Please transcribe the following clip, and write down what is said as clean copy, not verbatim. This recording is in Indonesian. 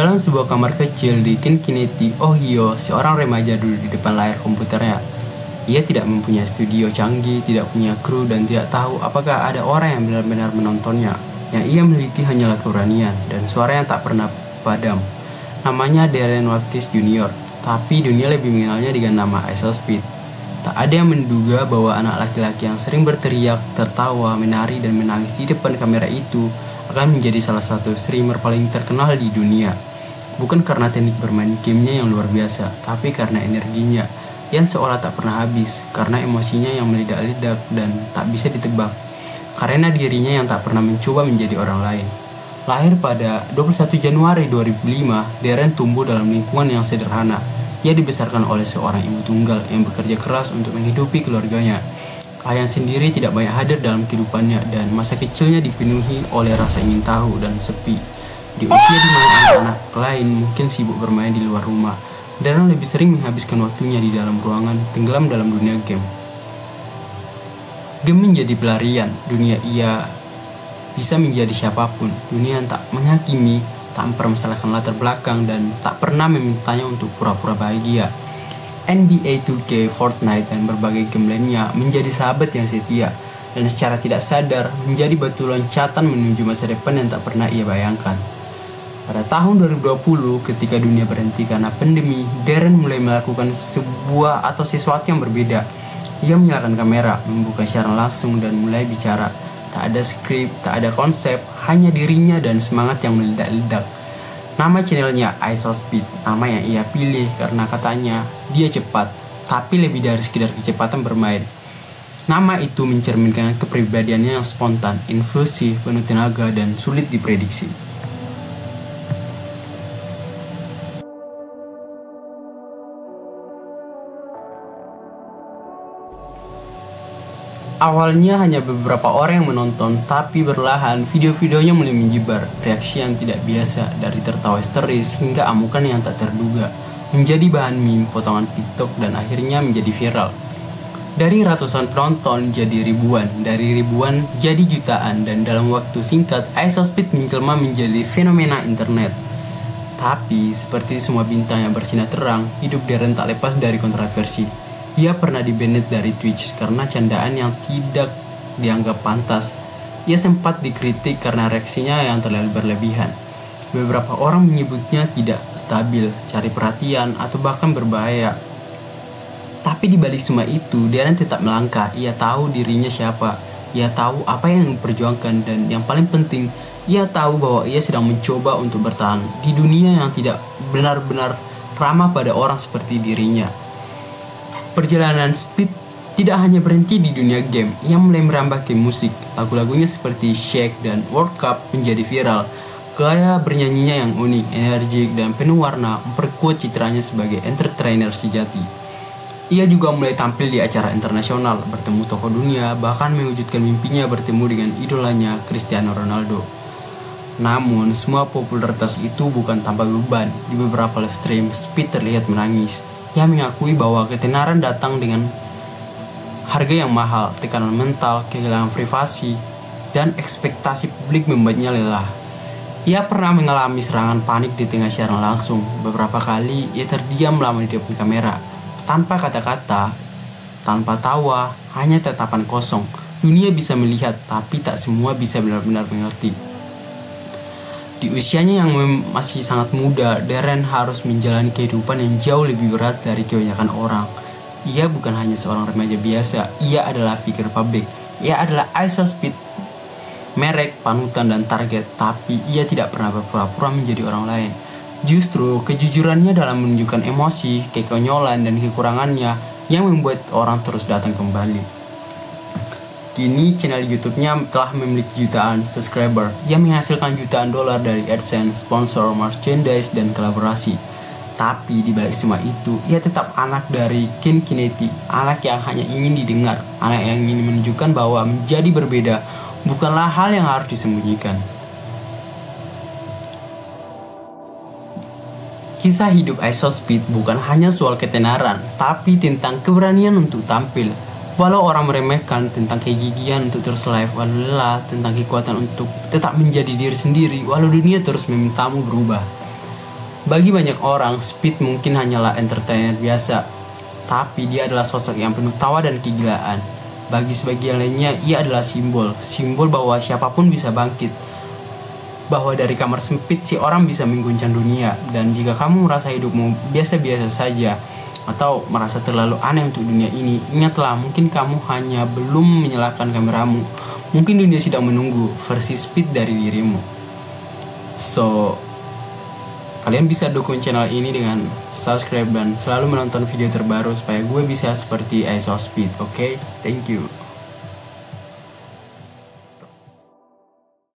Dalam sebuah kamar kecil di Cincinnati, Ohio, seorang remaja duduk di depan layar komputernya. Ia tidak mempunyai studio canggih, tidak punya kru, dan tidak tahu apakah ada orang yang benar-benar menontonnya. Yang ia miliki hanyalah keberanian dan suara yang tak pernah padam. Namanya Darren Watkins Jr., tapi dunia lebih mengenalnya dengan nama ISOSpeed. Tak ada yang menduga bahwa anak laki-laki yang sering berteriak, tertawa, menari, dan menangis di depan kamera itu akan menjadi salah satu streamer paling terkenal di dunia. Bukan karena teknik bermain gamenya yang luar biasa, tapi karena energinya yang seolah tak pernah habis, karena emosinya yang meledak-ledak dan tak bisa ditebak, karena dirinya yang tak pernah mencoba menjadi orang lain. Lahir pada 21 Januari 2005, Darren tumbuh dalam lingkungan yang sederhana. Ia dibesarkan oleh seorang ibu tunggal yang bekerja keras untuk menghidupi keluarganya. Ayah sendiri tidak banyak hadir dalam kehidupannya dan masa kecilnya dipenuhi oleh rasa ingin tahu dan sepi. Di usia di mana anak-anak lain mungkin sibuk bermain di luar rumah, Darren lebih sering menghabiskan waktunya di dalam ruangan, tenggelam dalam dunia game. Game menjadi pelarian, dunia ia bisa menjadi siapapun, dunia yang tak menghakimi, tak mempermasalahkan latar belakang, dan tak pernah memintanya untuk pura-pura bahagia. NBA 2K, Fortnite, dan berbagai game lainnya menjadi sahabat yang setia, dan secara tidak sadar menjadi batu loncatan menuju masa depan yang tak pernah ia bayangkan. Pada tahun 2020, ketika dunia berhenti karena pandemi, Darren mulai melakukan sesuatu yang berbeda. Ia menyalakan kamera, membuka siaran langsung, dan mulai bicara. Tak ada skrip, tak ada konsep, hanya dirinya dan semangat yang meledak-ledak. Nama channelnya ISOSpeed, nama yang ia pilih karena katanya dia cepat, tapi lebih dari sekedar kecepatan bermain. Nama itu mencerminkan kepribadiannya yang spontan, impulsif, penuh tenaga, dan sulit diprediksi. Awalnya hanya beberapa orang yang menonton, tapi perlahan video-videonya mulai menyebar. Reaksi yang tidak biasa, dari tertawa histeris hingga amukan yang tak terduga, menjadi bahan meme, potongan TikTok, dan akhirnya menjadi viral. Dari ratusan penonton jadi ribuan, dari ribuan jadi jutaan, dan dalam waktu singkat, ISOSpeed menjelma menjadi fenomena internet. Tapi, seperti semua bintang yang bersinar terang, hidup Darren tak lepas dari kontroversi. Ia pernah di-banned dari Twitch karena candaan yang tidak dianggap pantas. Ia sempat dikritik karena reaksinya yang terlalu berlebihan. Beberapa orang menyebutnya tidak stabil, cari perhatian, atau bahkan berbahaya. Tapi di balik semua itu, Darren tetap melangkah. Ia tahu dirinya siapa. Ia tahu apa yang diperjuangkan, dan yang paling penting, ia tahu bahwa ia sedang mencoba untuk bertahan di dunia yang tidak benar-benar ramah pada orang seperti dirinya. Perjalanan Speed tidak hanya berhenti di dunia game, ia mulai merambah ke musik. Lagu-lagunya seperti Shake dan World Cup menjadi viral. Gaya bernyanyinya yang unik, energik, dan penuh warna memperkuat citranya sebagai entertainer sejati. Ia juga mulai tampil di acara internasional, bertemu tokoh dunia, bahkan mewujudkan mimpinya bertemu dengan idolanya Cristiano Ronaldo. Namun, semua popularitas itu bukan tanpa beban. Di beberapa live stream, Speed terlihat menangis. Ia mengakui bahwa ketenaran datang dengan harga yang mahal, tekanan mental, kehilangan privasi, dan ekspektasi publik membuatnya lelah. Ia pernah mengalami serangan panik di tengah siaran langsung. Beberapa kali ia terdiam lama di depan kamera, tanpa kata-kata, tanpa tawa, hanya tatapan kosong. Dunia bisa melihat, tapi tak semua bisa benar-benar mengerti. Di usianya yang masih sangat muda, Darren harus menjalani kehidupan yang jauh lebih berat dari kebanyakan orang. Ia bukan hanya seorang remaja biasa, ia adalah figur publik. Ia adalah ISOSpeed, merek, panutan, dan target, tapi ia tidak pernah berpura-pura menjadi orang lain. Justru, kejujurannya dalam menunjukkan emosi, kekonyolan, dan kekurangannya yang membuat orang terus datang kembali. Kini channel YouTube-nya telah memiliki jutaan subscriber yang menghasilkan jutaan dolar dari AdSense, sponsor, merchandise, dan kolaborasi. Tapi di balik semua itu, ia tetap anak dari Cincinnati, anak yang hanya ingin didengar, anak yang ingin menunjukkan bahwa menjadi berbeda bukanlah hal yang harus disembunyikan. Kisah hidup ISOSpeed bukan hanya soal ketenaran, tapi tentang keberanian untuk tampil. Walau orang meremehkan, tentang kegigihan untuk terus live walau lelah, tentang kekuatan untuk tetap menjadi diri sendiri walau dunia terus memintamu berubah. Bagi banyak orang, Speed mungkin hanyalah entertainer biasa, tapi dia adalah sosok yang penuh tawa dan kegilaan. Bagi sebagian lainnya, ia adalah simbol bahwa siapapun bisa bangkit. Bahwa dari kamar sempit si orang bisa mengguncang dunia. Dan jika kamu merasa hidupmu biasa-biasa saja, atau merasa terlalu aneh untuk dunia ini, ingatlah, mungkin kamu hanya belum menyalakan kameramu. Mungkin dunia sedang menunggu versi Speed dari dirimu. So, kalian bisa dukung channel ini dengan subscribe dan selalu menonton video terbaru supaya gue bisa seperti ISO Speed, oke? Thank you.